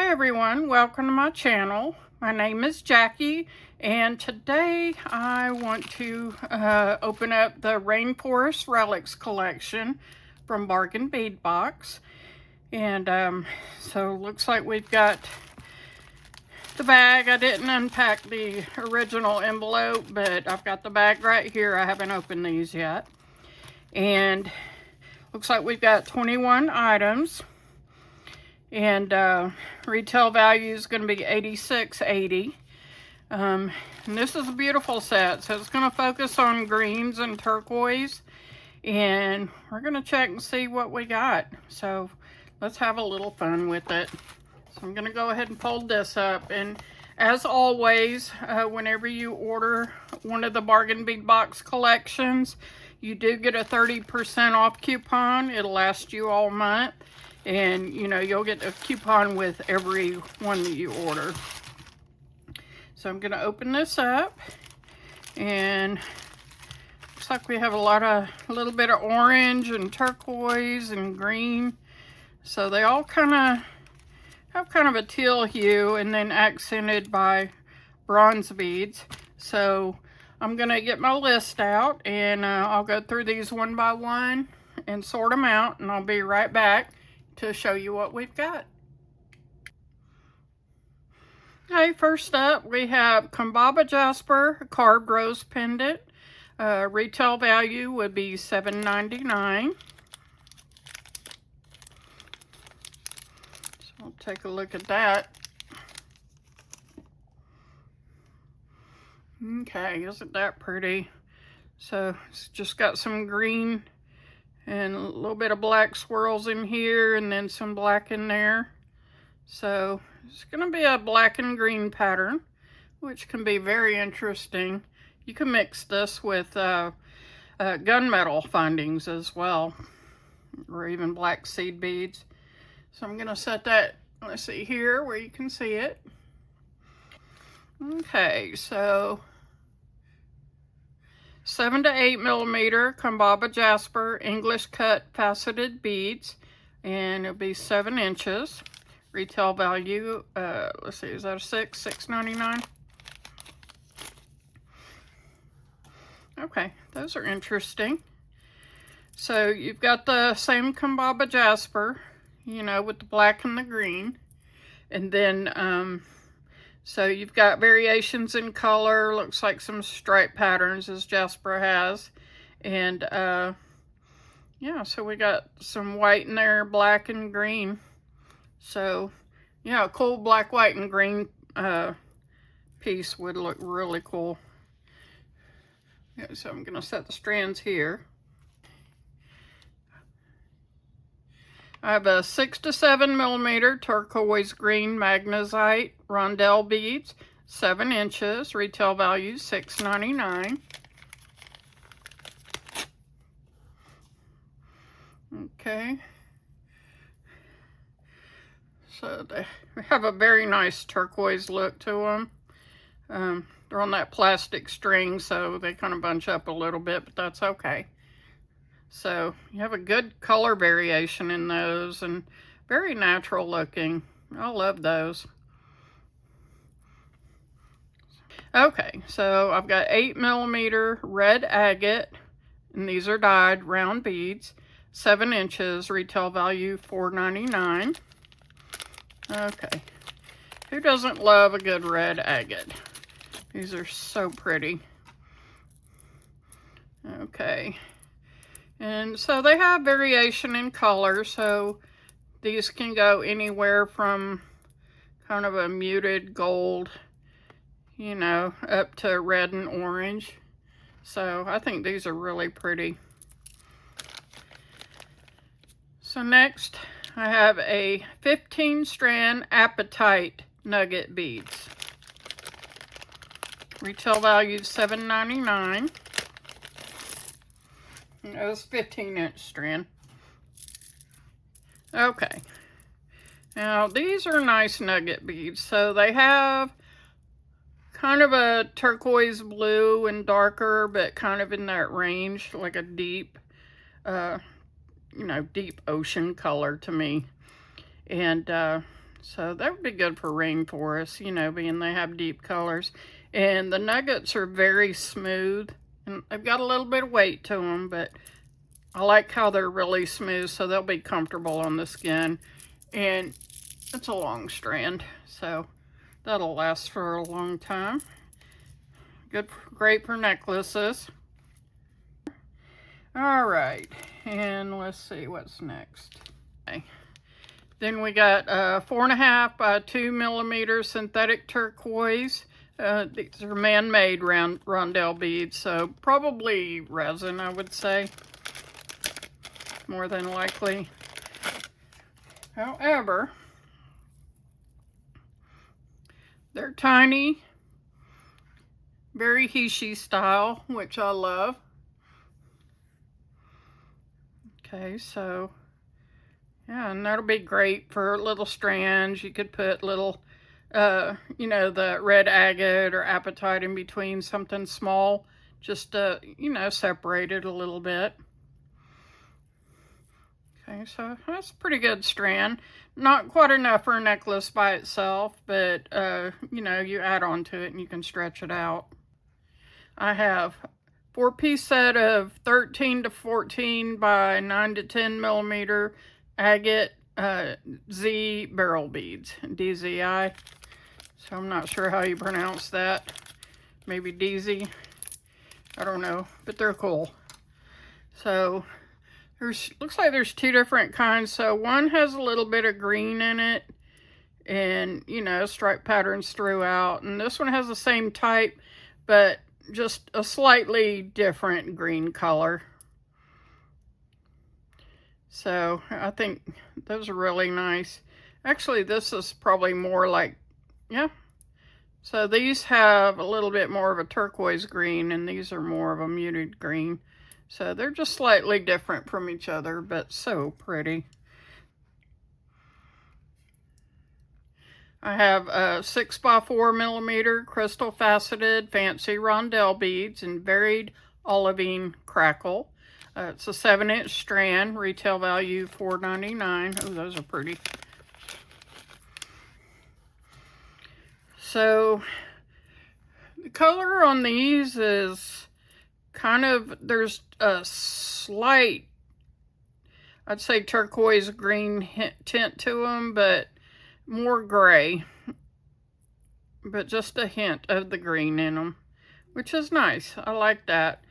Hi everyone, welcome to my channel. My name is Jackie, and today I want to open up the Rainforest Relics collection from Bargain Bead Box. And so looks like we've got the bag. I didn't unpack the original envelope, but I've got the bag right here. I haven't opened these yet. And looks like we've got 21 items. And retail value is going to be $86.80. And this is a beautiful set, so it's going to focus on greens and turquoise, and we're going to check and see what we got. So let's have a little fun with it. So I'm going to go ahead and fold this up, and as always, whenever you order one of the Bargain Bead Box collections, you do get a 30% off coupon. It'll last you all month. And, you know, you'll get a coupon with every one that you order. So I'm going to open this up. And looks like we have a little bit of orange and turquoise and green. So they all have kind of a teal hue, and then accented by bronze beads. So I'm going to get my list out, and I'll go through these one by one and sort them out. And I'll be right back to show you what we've got. Okay, first up we have Kambaba Jasper carved rose pendant. Retail value would be $7.99. So we'll take a look at that. Okay, isn't that pretty? So it's just got some green and a little bit of black swirls in here, and then some black in there. So it's going to be a black and green pattern, which can be very interesting. You can mix this with gunmetal findings as well, or even black seed beads. So I'm going to set that, let's see here where you can see it. Okay, so 7 to 8 millimeter Kambaba Jasper English cut faceted beads, and it'll be 7 inches. Retail value, let's see, is that a $6.99? Okay, those are interesting. So you've got the same Kambaba Jasper, you know, with the black and the green, and then so you've got variations in color. Looks like some stripe patterns as Jasper has. And yeah, so we got some white in there, black and green. So yeah, a cool black, white, and green piece would look really cool. Yeah, so I'm gonna set the strands here. I have a 6 to 7 millimeter turquoise green magnesite rondelle beads, 7 inches, retail value $6.99. Okay. So they have a very nice turquoise look to them. They're on that plastic string, so they kind of bunch up a little bit, but that's okay. So you have a good color variation in those, and very natural looking. I love those. Okay, so I've got 8 millimeter red agate, and these are dyed round beads, 7 inches, retail value $4.99. Okay, who doesn't love a good red agate? These are so pretty. Okay. And so they have variation in color, so these can go anywhere from kind of a muted gold, you know, up to red and orange. So I think these are really pretty. So next I have a 15 strand apatite nugget beads. Retail value $7.99. It was 15-inch strand. Okay. Now these are nice nugget beads. So they have kind of a turquoise blue and darker, but kind of in that range, like a deep, you know, deep ocean color to me. And So that would be good for rainforests, you know, being they have deep colors. And the nuggets are very smooth, and they've got a little bit of weight to them, but I like how they're really smooth, so they'll be comfortable on the skin. And it's a long strand, so that'll last for a long time. Great for necklaces. All right, and let's see what's next. Okay. Then we got 4.5 by 2 millimeter synthetic turquoise. These are man-made rondelle beads, so probably resin, I would say, more than likely. However, they're tiny, very Hishi style, which I love. Okay, so yeah, and that'll be great for little strands. You could put little, you know, the red agate or apatite in between, something small, just to, you know, separate it a little bit. Okay, so that's a pretty good strand. Not quite enough for a necklace by itself, but, you know, you add on to it and you can stretch it out. I have 4-piece set of 13 to 14 by 9 to 10 millimeter agate Z barrel beads, DZI. So I'm not sure how you pronounce that. Maybe DZ. I don't know, but they're cool. So looks like there's 2 different kinds. So one has a little bit of green in it, and you know, stripe patterns throughout. And this one has the same type, but just a slightly different green color. So I think those are really nice. Actually, this is probably more like, yeah. So these have a little bit more of a turquoise green, and these are more of a muted green. So they're just slightly different from each other, but so pretty. I have 6 by 4 millimeter crystal faceted fancy rondelle beads in varied olivine crackle. It's a 7-inch strand, retail value $4.99. Oh, those are pretty. So the color on these is kind of, there's a slight, I'd say turquoise green tint to them, but more gray, but just a hint of the green in them, which is nice. I like that.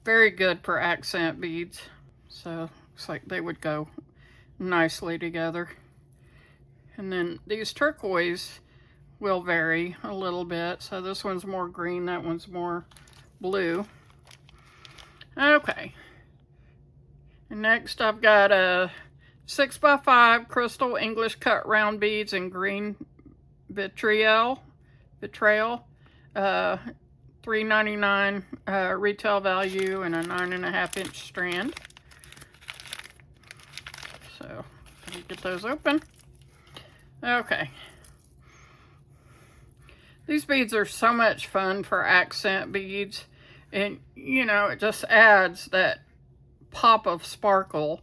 Very good for accent beads. So looks like they would go nicely together. And then these turquoise will vary a little bit. So this one's more green, that one's more blue. Okay. And next I've got a 6 by 5 crystal English cut round beads in green vitriol. $3.99 retail value, and a 9.5-inch strand. So let me get those open. Okay. These beads are so much fun for accent beads, and you know, it just adds that pop of sparkle.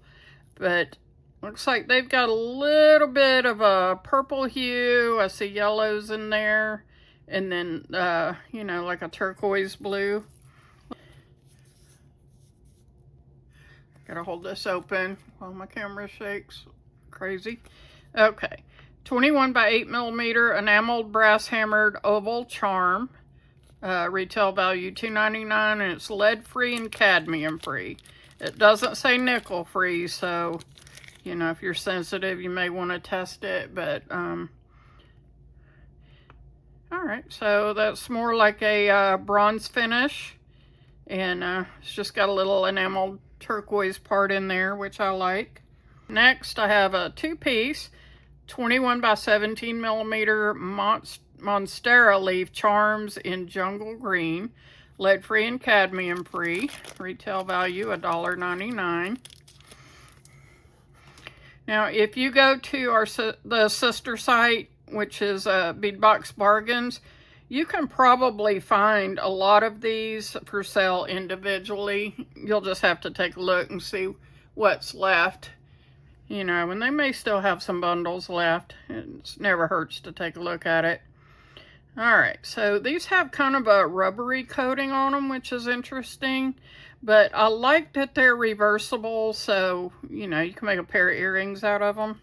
But looks like they've got a little bit of a purple hue. I see yellows in there, and then you know, like a turquoise blue. Gotta hold this open while my camera shakes crazy. Okay, 21 by 8 millimeter enameled brass hammered oval charm. Retail value $2.99, and it's lead free and cadmium free. It doesn't say nickel free, so you know, if you're sensitive, you may want to test it. But all right, so that's more like a bronze finish, and it's just got a little enameled turquoise part in there, which I like. Next, I have a 2-piece 21 by 17 millimeter Monstera leaf charms in jungle green, lead free and cadmium free. Retail value $1.99. Now, if you go to the sister site, which is Beadbox Bargains, you can probably find a lot of these for sale individually. You'll just have to take a look and see what's left. you know, and they may still have some bundles left. It never hurts to take a look at it. All right, so these have kind of a rubbery coating on them, which is interesting, but I like that they're reversible, so, you know, you can make a pair of earrings out of them.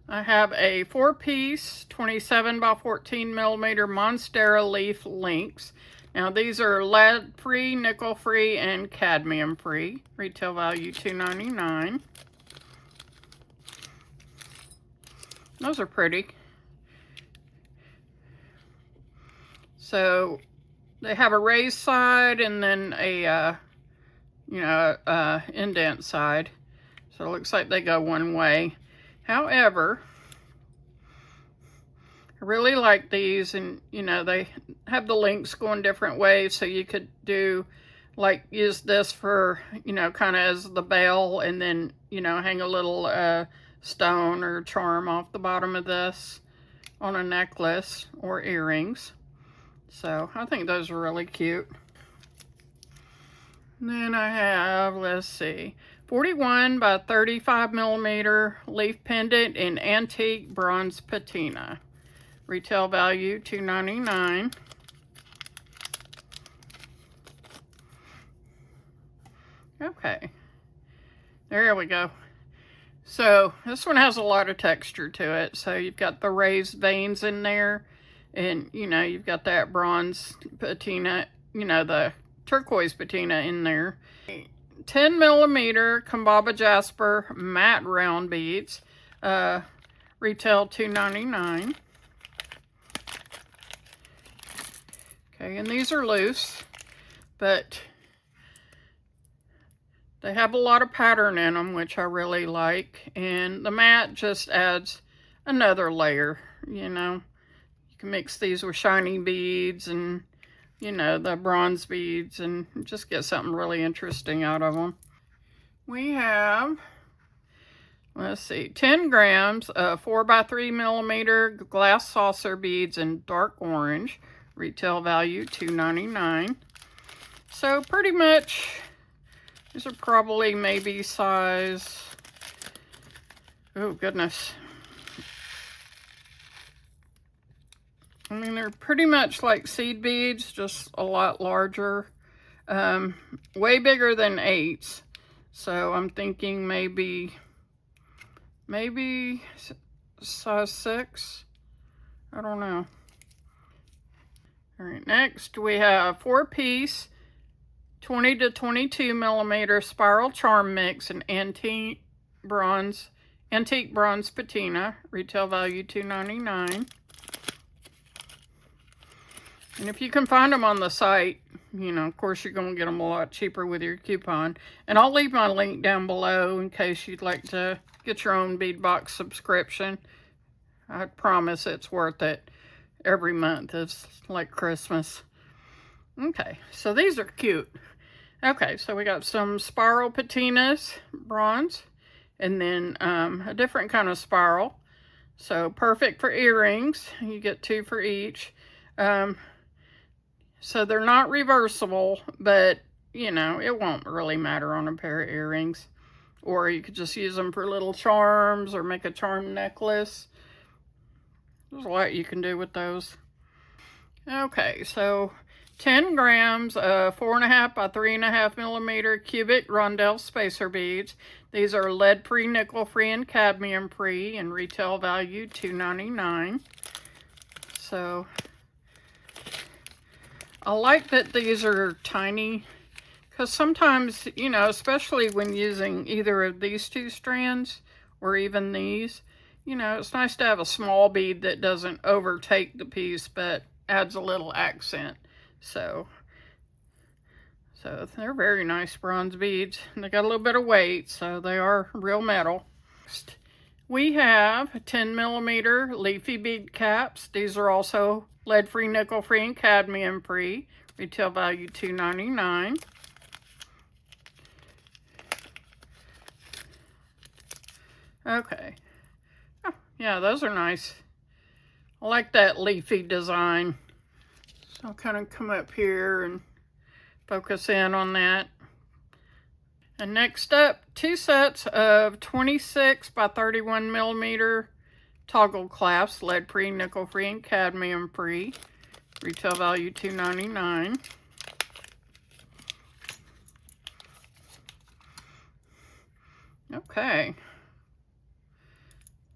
I have a 4-piece 27 by 14 millimeter Monstera leaf links. Now these are lead-free, nickel-free, and cadmium-free. Retail value $2.99. Those are pretty. So they have a raised side and then a, indent side. So it looks like they go one way. However, I really like these, and, you know, they have the links going different ways, so you could do, like, use this for, you know, kind of as the bell, and then, you know, hang a little stone or charm off the bottom of this on a necklace or earrings. So I think those are really cute. And then I have, let's see, 41 by 35 millimeter leaf pendant in antique bronze patina. Retail value $2.99. Okay, there we go. So this one has a lot of texture to it. So you've got the raised veins in there, and, you know, you've got that bronze patina, you know, the turquoise patina in there. 10 millimeter Kambaba Jasper matte round beads. Retail $2.99. Okay, and these are loose, but they have a lot of pattern in them, which I really like. And the matte just adds another layer, you know. You can mix these with shiny beads and, you know, the bronze beads, and just get something really interesting out of them. We have, let's see, 10 grams of 4 by 3 millimeter glass saucer beads in dark orange. Retail value $2.99. So pretty much, these are probably maybe size, oh goodness. I mean, they're pretty much like seed beads, just a lot larger. Way bigger than 8s. So I'm thinking maybe size 6. I don't know. All right, next we have 4-piece 20 to 22 millimeter spiral charm mix in antique bronze patina. Retail value $2.99. And if you can find them on the site, you know, of course, you're going to get them a lot cheaper with your coupon. And I'll leave my link down below in case you'd like to get your own bead box subscription. I promise it's worth it. Every month is like Christmas. Okay, so these are cute. Okay, so we got some spiral patinas, bronze, and then a different kind of spiral. So perfect for earrings. You get 2 for each. So they're not reversible, but, you know, it won't really matter on a pair of earrings. Or you could just use them for little charms or make a charm necklace. There's a lot you can do with those. Okay, so 10 grams of 4.5 by 3.5 millimeter cubic rondelle spacer beads. These are lead-free, nickel-free, and cadmium-free, and retail value $2.99. So I like that these are tiny, because sometimes, you know, especially when using either of these 2 strands or even these, you know, it's nice to have a small bead that doesn't overtake the piece but adds a little accent. So they're very nice bronze beads. They got a little bit of weight, so they are real metal. Next, we have 10 millimeter leafy bead caps. These are also lead-free, nickel-free, and cadmium-free. Retail value $2.99. Okay. Oh, yeah, those are nice. I like that leafy design. So I'll kind of come up here and focus in on that. And next up, 2 sets of 26 by 31 millimeter toggle clasps, lead-free, nickel-free, and cadmium-free. Retail value $2.99. Okay.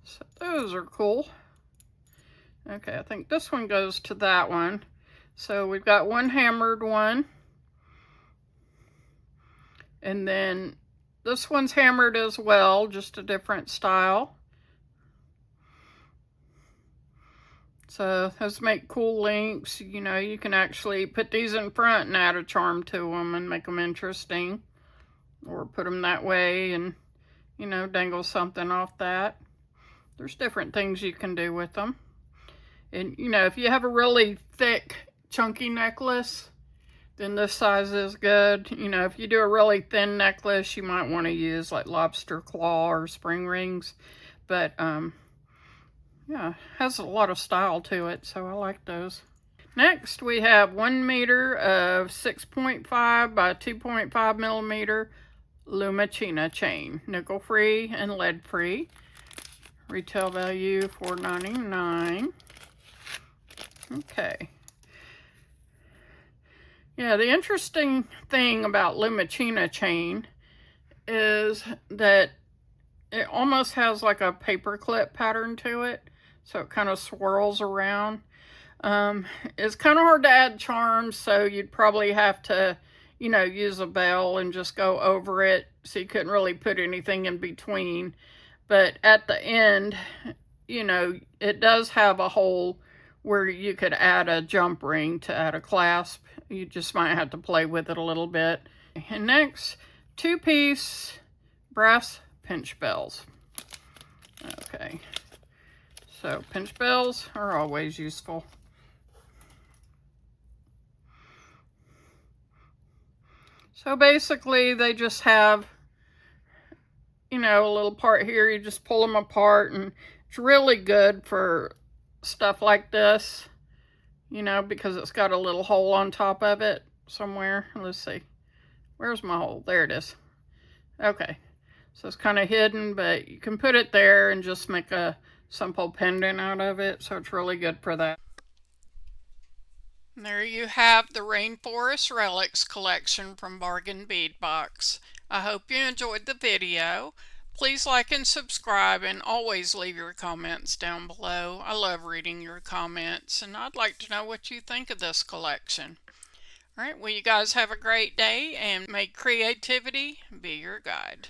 So those are cool. Okay, I think this one goes to that one. So we've got one hammered one. And then this one's hammered as well, just a different style. So those make cool links. You know, you can actually put these in front and add a charm to them and make them interesting. Or put them that way and, you know, dangle something off that. There's different things you can do with them. And, you know, if you have a really thick, chunky necklace, then this size is good. You know, if you do a really thin necklace, you might want to use like lobster claw or spring rings. But, yeah, has a lot of style to it, so I like those. Next, we have 1 meter of 6.5 by 2.5 millimeter Lumachina chain, nickel-free and lead-free. Retail value $4.99. Okay. Yeah, the interesting thing about Lumachina chain is that it almost has like a paperclip pattern to it, so it kind of swirls around. It's kind of hard to add charms, so you'd probably have to, you know, use a bell and just go over it, so you couldn't really put anything in between. But at the end, you know, it does have a hole where you could add a jump ring to add a clasp. You just might have to play with it a little bit. And next, 2-piece brass pinch bells. Okay, so pinch bells are always useful. So basically they just have, you know, a little part here. You just pull them apart, and it's really good for stuff like this, you know, because it's got a little hole on top of it somewhere. Let's see. Where's my hole? There it is. Okay. So it's kind of hidden, but you can put it there and just make a simple pendant out of it. So it's really good for that. And there you have the Rainforest Relics collection from Bargain Bead Box. I hope you enjoyed the video. Please like and subscribe, and always leave your comments down below. I love reading your comments, and I'd like to know what you think of this collection. All right, well, you guys have a great day, and may creativity be your guide.